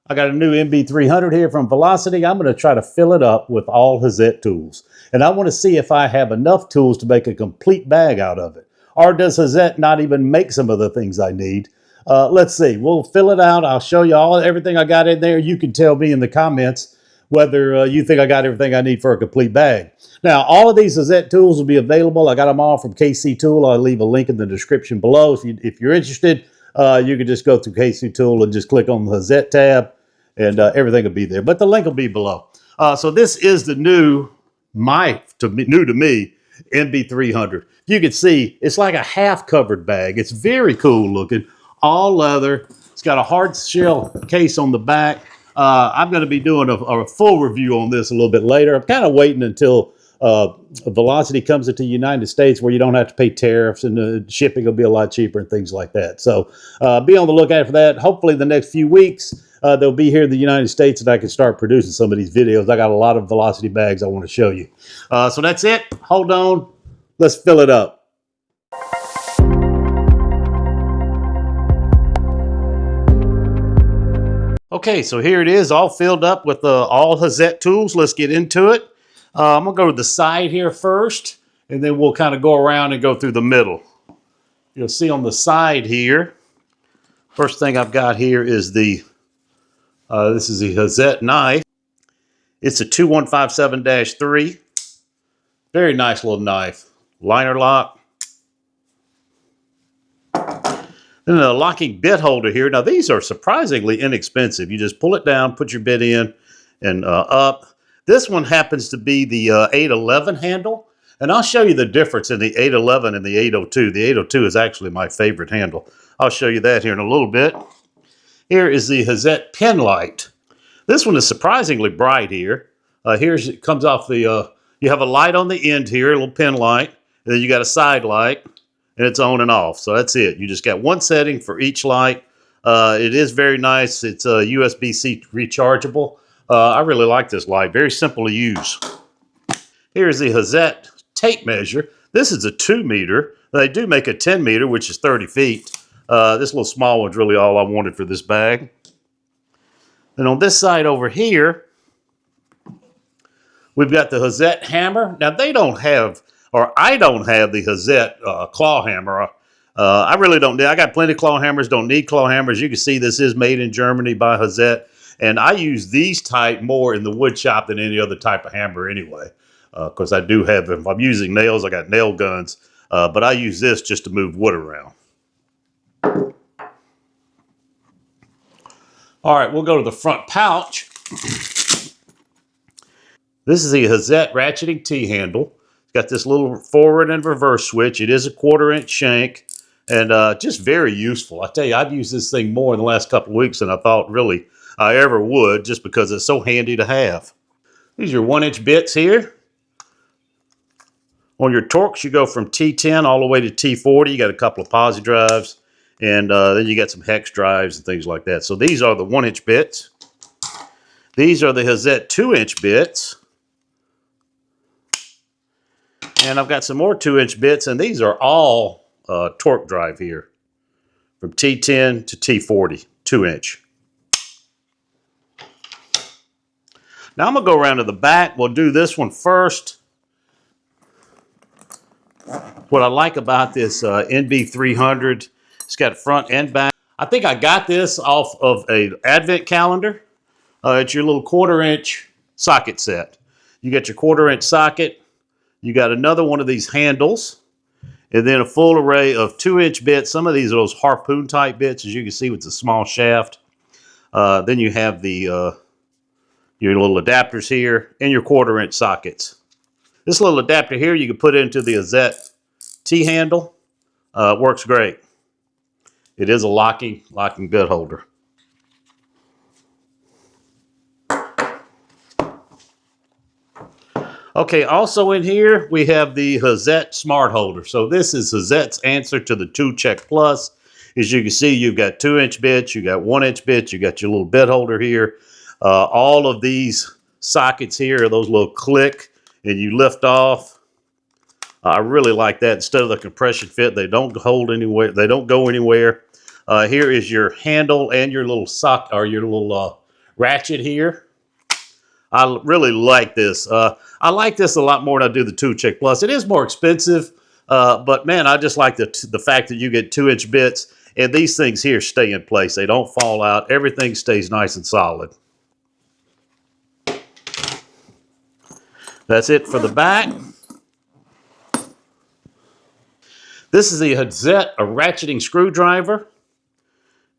I got a new MB300 here from Velocity. I'm going to try to fill it up with all Hazet tools. And I want to see if I have enough tools to make a complete bag out of it. Or does Hazet not even make some of the things I need? Let's see. We'll fill it out. I'll show you everything I got in there. You can tell me in the comments whether you think I got everything I need for a complete bag. Now, all of these Hazet tools will be available. I got them all from KC Tool. I'll leave a link in the description below. If you're interested, you can just go through KC Tool and just click on the Hazet tab, and everything will be there. But the link will be below. So this is the new to me, MB300. You can see it's like a half-covered bag. It's very cool looking, all leather. It's got a hard shell case on the back. I'm going to be doing a full review on this a little bit later. I'm kind of waiting until Velocity comes into the United States where you don't have to pay tariffs and the shipping will be a lot cheaper and things like that. So be on the lookout for that. Hopefully the next few weeks they'll be here in the United States and I can start producing some of these videos. I got a lot of Velocity bags I want to show you. So that's it. Hold on. Let's fill it up. Okay, so here it is, all filled up with all Hazet tools. Let's get into it. I'm going to go to the side here first, and then we'll kind of go around and go through the middle. You'll see on the side here, first thing I've got here is this is the Hazet knife. It's a 2157-3. Very nice little knife. Liner lock. And a locking bit holder here. Now these are surprisingly inexpensive. You just pull it down, put your bit in, and up. This one happens to be the 811 handle. And I'll show you the difference in the 811 and the 802. The 802 is actually my favorite handle. I'll show you that here in a little bit. Here is the Hazet pen light. This one is surprisingly bright here. It comes off the, you have a light on the end here, a little pen light. And then you got a side light. And it's on and off. So that's it. You just got one setting for each light. It is very nice. It's USB-C rechargeable. I really like this light. Very simple to use. Here's the Hazet tape measure. This is a 2 meter. They do make a 10 meter, which is 30 feet. This little small one's really all I wanted for this bag. And on this side over here, we've got the Hazet hammer. Now they don't have, or I don't have the Hazet claw hammer. I really don't. I got plenty of claw hammers, don't need claw hammers. You can see this is made in Germany by Hazet. And I use these type more in the wood shop than any other type of hammer anyway. Because I do have, if I'm using nails, I got nail guns. But I use this just to move wood around. All right, we'll go to the front pouch. This is the Hazet ratcheting T-handle. It's got this little forward and reverse switch. It is a 1/4-inch shank and just very useful. I tell you, I've used this thing more in the last couple of weeks than I thought really I ever would, just because it's so handy to have. These are 1-inch bits here. On your Torx, you go from T10 all the way to T40. You got a couple of posi drives, and then you got some hex drives and things like that. So these are the 1-inch bits. These are the Hazet 2-inch bits. And I've got some more 2-inch bits, and these are all torque drive here. From T10 to T40, 2-inch. Now I'm going to go around to the back. We'll do this one first. What I like about this NB300, it's got front and back. I think I got this off of an advent calendar. It's your little 1/4-inch socket set. You got your 1/4-inch socket. You got another one of these handles, and then a full array of 2-inch bits. Some of these are those harpoon type bits, as you can see with the small shaft. Then you have the your little adapters here and your 1/4-inch sockets. This little adapter here you can put into the Hazet T-handle. Works great. It is a locking bit holder. Okay, also in here, we have the Hazet Smart Holder. So this is Hazet's answer to the 2-Check Plus. As you can see, you've got 2-inch bits, you got 1-inch bits, you got your little bit holder here. All of these sockets here are those little click, and you lift off. I really like that. Instead of the compression fit, they don't hold anywhere. They don't go anywhere. Here is your handle and your little sock, or your little ratchet here. I really like this. I like this a lot more than I do the Tool Check Plus. It is more expensive, but man, I just like the fact that you get 2-inch bits, and these things here stay in place. They don't fall out. Everything stays nice and solid. That's it for the back. This is the Hazet, a ratcheting screwdriver.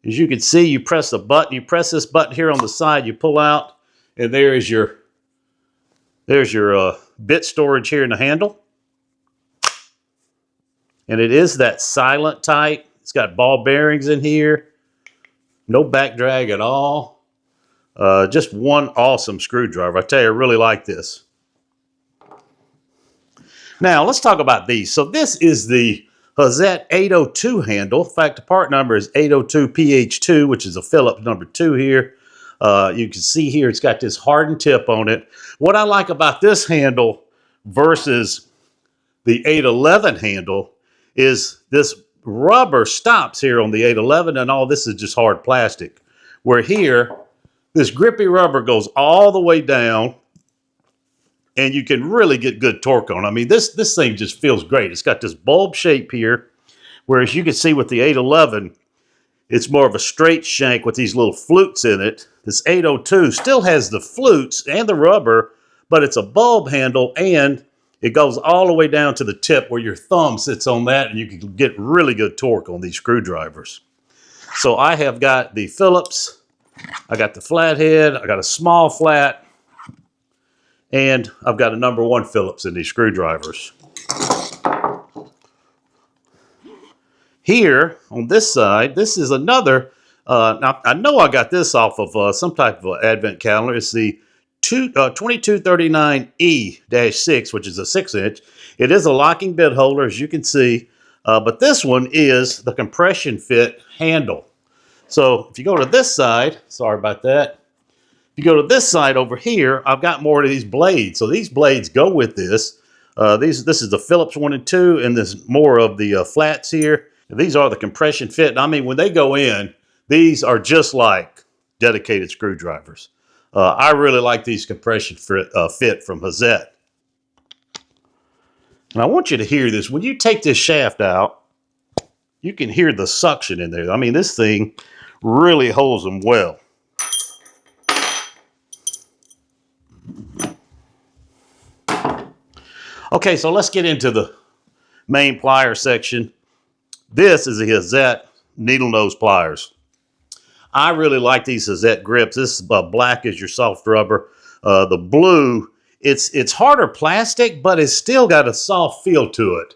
As you can see, you press the button. You press this button here on the side, you pull out, and there's your bit storage here in the handle. And it is that silent type. It's got ball bearings in here. No back drag at all. Just one awesome screwdriver. I tell you, I really like this. Now, let's talk about these. So this is the Hazet 802 handle. In fact, the part number is 802PH2, which is a Phillips number 2 here. You can see here it's got this hardened tip on it. What I like about this handle versus the 811 handle is this rubber stops here on the 811, and all this is just hard plastic. Where here, this grippy rubber goes all the way down, and you can really get good torque on it. I mean, this thing just feels great. It's got this bulb shape here, whereas you can see with the 811, it's more of a straight shank with these little flutes in it. This 802 still has the flutes and the rubber, but it's a bulb handle, and it goes all the way down to the tip where your thumb sits on that, and you can get really good torque on these screwdrivers. So I have got the Phillips, I got the flathead, I got a small flat, and I've got a number 1 Phillips in these screwdrivers. Here, on this side, this is another, now I know I got this off of some type of advent calendar. It's the 2239E-6, which is a 6-inch. It is a locking bit holder, as you can see, but this one is the compression fit handle. So if you go to this side, sorry about that. If you go to this side over here, I've got more of these blades. So these blades go with this. This is the Phillips 1 and 2, and there's more of the flats here. These are the compression fit. I mean, when they go in, these are just like dedicated screwdrivers. I really like these compression fit from Hazet. And I want you to hear this. When you take this shaft out, you can hear the suction in there. I mean, this thing really holds them well. Okay, so let's get into the main plier section. This is the Hazet needle nose pliers. I really like these Hazet grips. This black is your soft rubber. The blue, it's harder plastic, but it's still got a soft feel to it.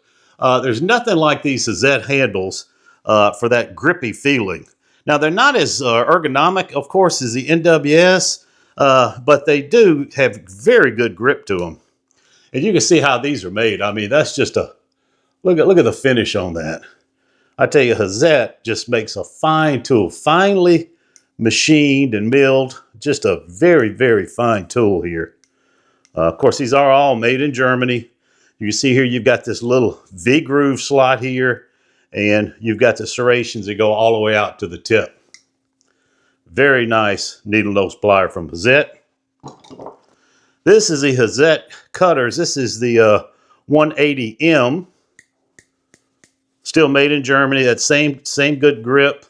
There's nothing like these Hazet handles for that grippy feeling. Now, they're not as ergonomic, of course, as the NWS, but they do have very good grip to them. And you can see how these are made. I mean, that's just a, look at the finish on that. I tell you, Hazet just makes a fine tool, finely machined and milled. Just a very, very fine tool here. Of course, these are all made in Germany. You can see here you've got this little V-groove slot here, and you've got the serrations that go all the way out to the tip. Very nice needle nose plier from Hazet. This is the Hazet cutters. This is the 180M. Still made in Germany. That same good grip.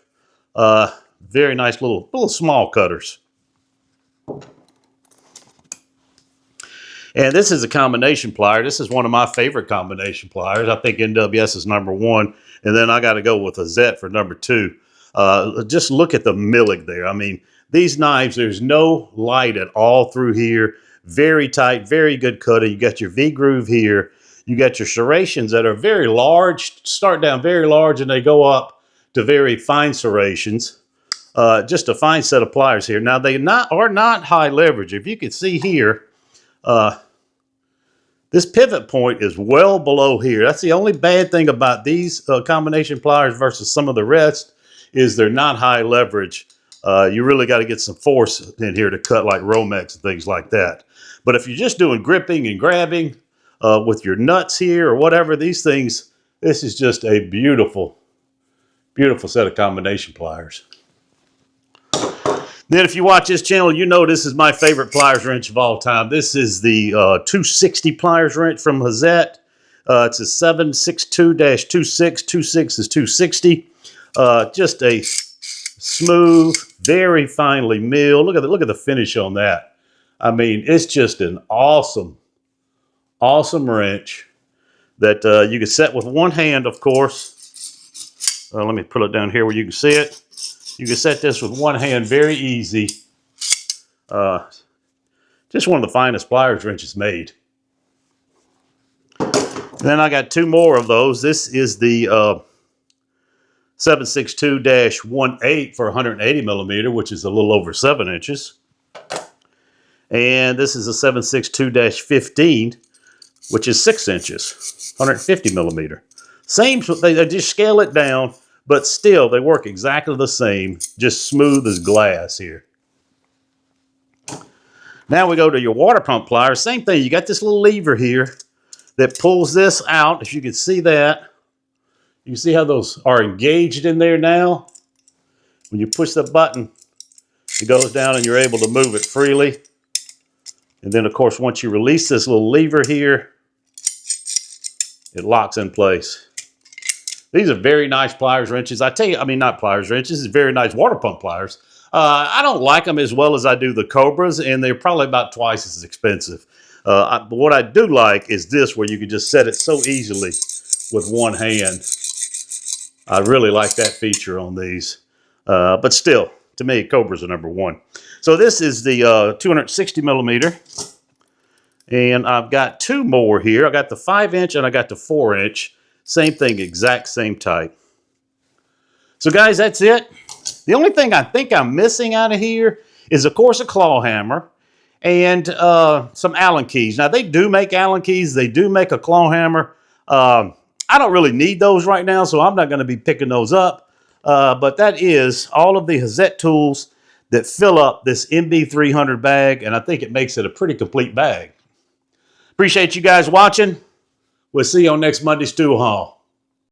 Very nice little small cutters. And this is a combination plier. This is one of my favorite combination pliers. I think NWS is number 1. And then I got to go with Hazet for number 2. Just look at the milling there. I mean, these knives, there's no light at all through here. Very tight, very good cutting. You got your V-groove here. You got your serrations that are very large, start down very large, and they go up to very fine serrations. Just a fine set of pliers here. Now, they are not high leverage. If you can see here, this pivot point is well below here. That's the only bad thing about these combination pliers versus some of the rest, is they're not high leverage. You really got to get some force in here to cut like Romex and things like that. But if you're just doing gripping and grabbing with your nuts here or whatever, these things, this is just a beautiful, beautiful set of combination pliers. Then if you watch this channel, you know this is my favorite pliers wrench of all time. This is the 260 pliers wrench from Hazet. It's a 762-26. 26 is 260. Just a smooth, very finely milled. Look at the finish on that. I mean, it's just an awesome wrench that you can set with one hand, of course. Let me put it down here where you can see it. You can set this with one hand very easy. Just one of the finest pliers wrenches made. And then I got two more of those. This is the 762-18 for 180 millimeter, which is a little over 7 inches. And this is a 762-15, which is 6 inches, 150 millimeter. Same, they just scale it down, but still they work exactly the same, just smooth as glass here. Now we go to your water pump pliers. Same thing, you got this little lever here that pulls this out. If you can see that, you can see how those are engaged in there now. When you push the button, it goes down and you're able to move it freely. And then, of course, once you release this little lever here, it locks in place. These are very nice pliers wrenches. I tell you, I mean, not pliers wrenches, it's very nice water pump pliers. I don't like them as well as I do the Cobras, and they're probably about twice as expensive. But what I do like is this, where you can just set it so easily with one hand. I really like that feature on these. But still, to me, Cobras are number one. So this is the 260 millimeter. And I've got two more here. I got the 5-inch and I got the 4-inch. Same thing, exact same type. So guys, that's it. The only thing I think I'm missing out of here is, of course, a claw hammer and some Allen keys. Now, they do make Allen keys. They do make a claw hammer. I don't really need those right now, so I'm not going to be picking those up. But that is all of the Hazet tools that fill up this MB300 bag, and I think it makes it a pretty complete bag. Appreciate you guys watching. We'll see you on next Monday's Tool Haul.